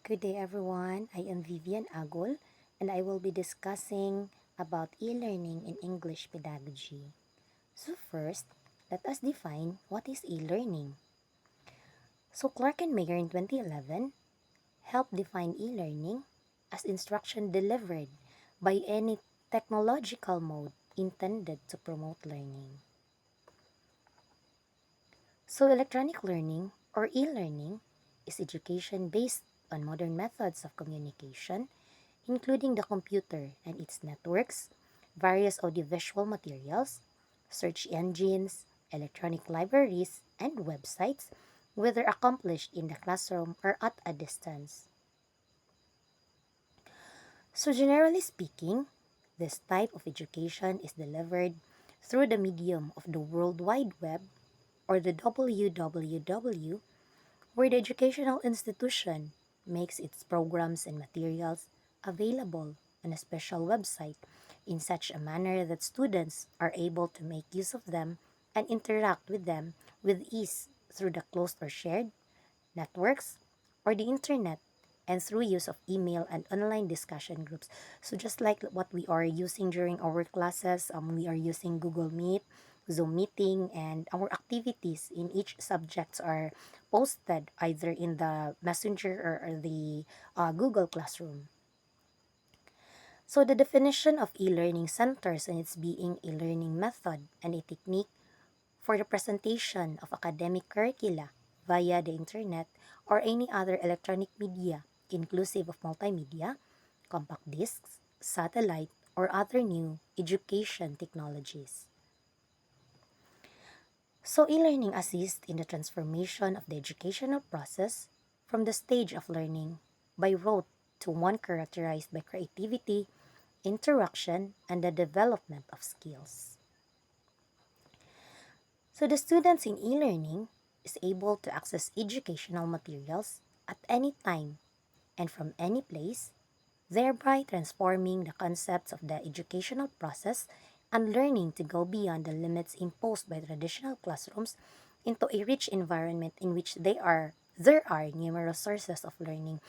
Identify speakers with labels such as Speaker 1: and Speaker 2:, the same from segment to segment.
Speaker 1: Good day everyone. I am Vivian Agol and I will be discussing about e-learning in English pedagogy. So first, let us define what is e-learning. So Clark and Mayer in 2011 helped define e-learning as instruction delivered by any technological mode intended to promote learning. So electronic learning or e-learning is education based on modern methods of communication including the computer and its networks, various audiovisual materials, search engines, electronic libraries, and websites, whether accomplished in the classroom or at a distance. So, generally speaking, this type of education is delivered through the medium of the World Wide Web or the WWW, where the educational institution makes its programs and materials available on a special website in such a manner that students are able to make use of them and interact with them with ease through the closed or shared networks or the internet and through use of email and online discussion groups. So just like what we are using during our classes, we are using Google Meet, Zoom meeting, and our activities in each subjects are posted either in the Messenger or the Google Classroom. So the definition of e-learning centers on its being a learning method and a technique for the presentation of academic curricula via the internet or any other electronic media, inclusive of multimedia, compact discs, satellite, or other new education technologies. So, e-learning assists in the transformation of the educational process from the stage of learning by rote to one characterized by creativity, interaction, and the development of skills. So the students in e-learning is able to access educational materials at any time and from any place, thereby transforming the concepts of the educational process and learning to go beyond the limits imposed by traditional classrooms into a rich environment in which there are numerous sources of learning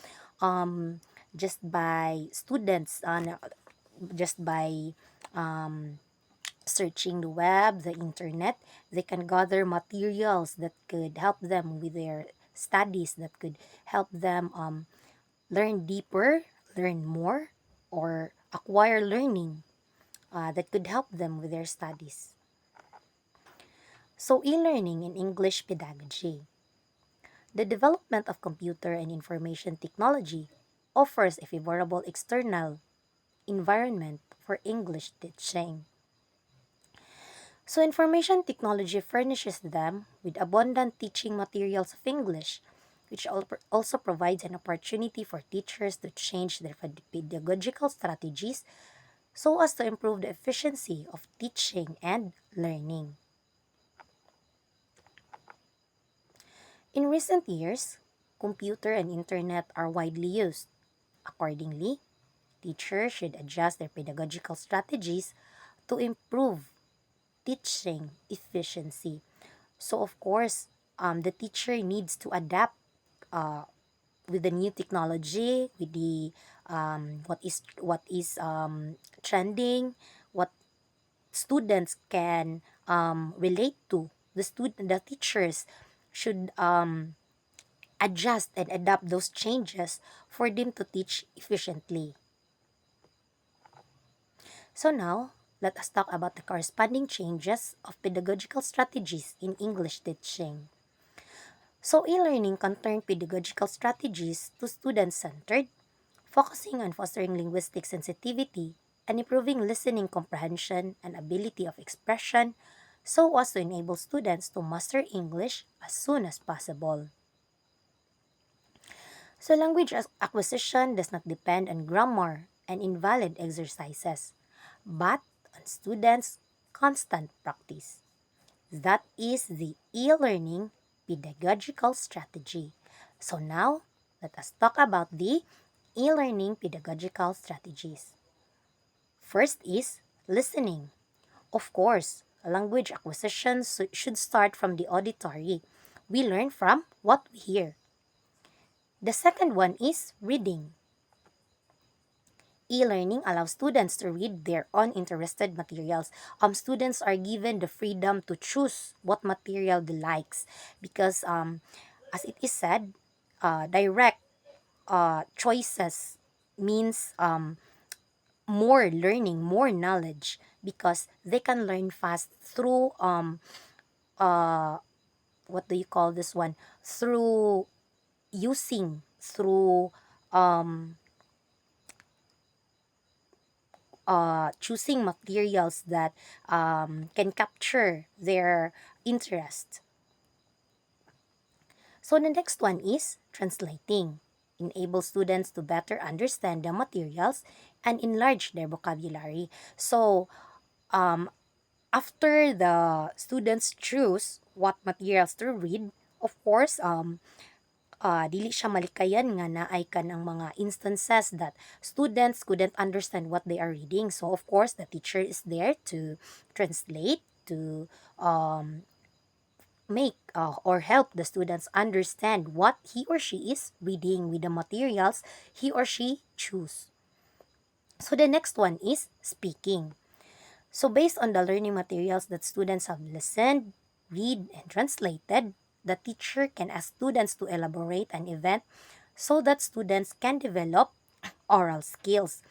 Speaker 1: just by students just by um, searching the web, the internet, they can gather materials that could help them with their studies, that could help them learn deeper, learn more, or acquire learning that could help them with their studies. So, e learning in English pedagogy. The development of computer and information technology offers a favorable external environment for English teaching. So, information technology furnishes them with abundant teaching materials of English, which also provides an opportunity for teachers to change their pedagogical strategies so as to improve the efficiency of teaching and learning. In recent years, computer and internet are widely used. Accordingly, teachers should adjust their pedagogical strategies to improve teaching efficiency. So of course, the teacher needs to adapt uh, with the new technology, with the what is trending, what students can relate to. The teachers should adjust and adapt those changes for them to teach efficiently. So now, let us talk about the corresponding changes of pedagogical strategies in English teaching. So, e-learning can turn pedagogical strategies to student-centered, focusing on fostering linguistic sensitivity and improving listening comprehension and ability of expression so as to enable students to master English as soon as possible. So, language acquisition does not depend on grammar and invalid exercises, but on students' constant practice. That is the e-learning pedagogical strategy. So now, let us talk about the e-learning pedagogical strategies. First is listening. Of course, language acquisition should start from the auditory. We learn from what we hear. The second one is reading. E-learning allows students to read their own interested materials. Students are given the freedom to choose what material they likes because as it is said, direct choices means more learning, more knowledge because they can learn fast through uh, what do you call this one? Through using, through um, choosing materials that can capture their interest. So the next one is translating. Enable students to better understand the materials and enlarge their vocabulary. So um, after the students choose what materials to read, of course, dili siya malikayan nga naay ka ng mga instances that students couldn't understand what they are reading. So, of course, the teacher is there to translate, to um, make or help the students understand what he or she is reading with the materials he or she choose. So, the next one is speaking. So based on the learning materials that students have listened, read, and translated, the teacher can ask students to elaborate an event so that students can develop oral skills.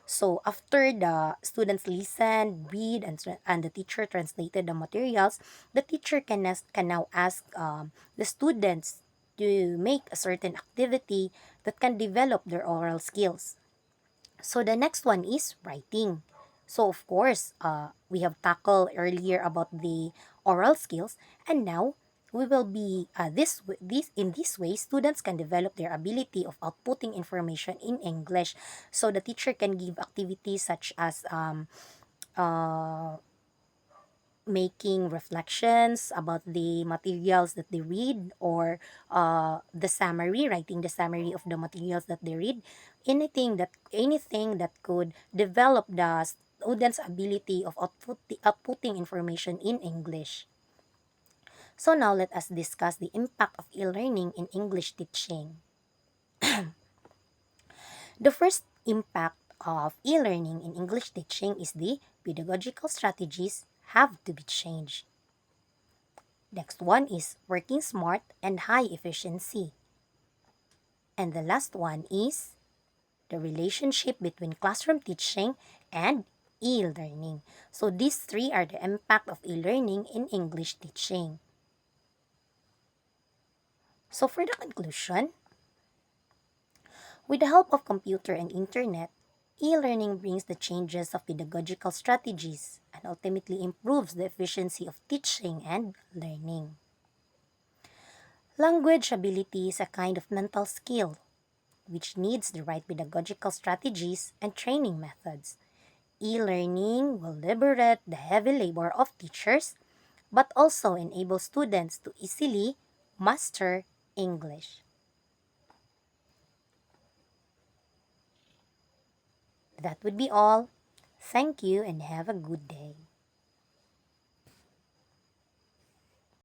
Speaker 1: So after the students listen, read, and the teacher translated the materials, the teacher can now ask the students to make a certain activity that can develop their oral skills. So the next one is writing. So of course, we have tackled earlier about the oral skills, and now we will be this way students can develop their ability of outputting information in English. So the teacher can give activities such as uh, making reflections about the materials that they read or the summary, writing the summary of the materials that they read, anything that could develop the student's ability of outputting information in English. So now let us discuss the impact of e-learning in English teaching. The first impact of e-learning in English teaching is the pedagogical strategies have to be changed. Next one is working smart and high efficiency. And the last one is the relationship between classroom teaching and e-learning. So these three are the impact of e-learning in English teaching. So for the conclusion, with the help of computer and internet, e-learning brings the changes of pedagogical strategies and ultimately improves the efficiency of teaching and learning. Language ability is a kind of mental skill which needs the right pedagogical strategies and training methods. E-learning will liberate the heavy labor of teachers, but also enable students to easily master English. That would be all. Thank you and have a good day.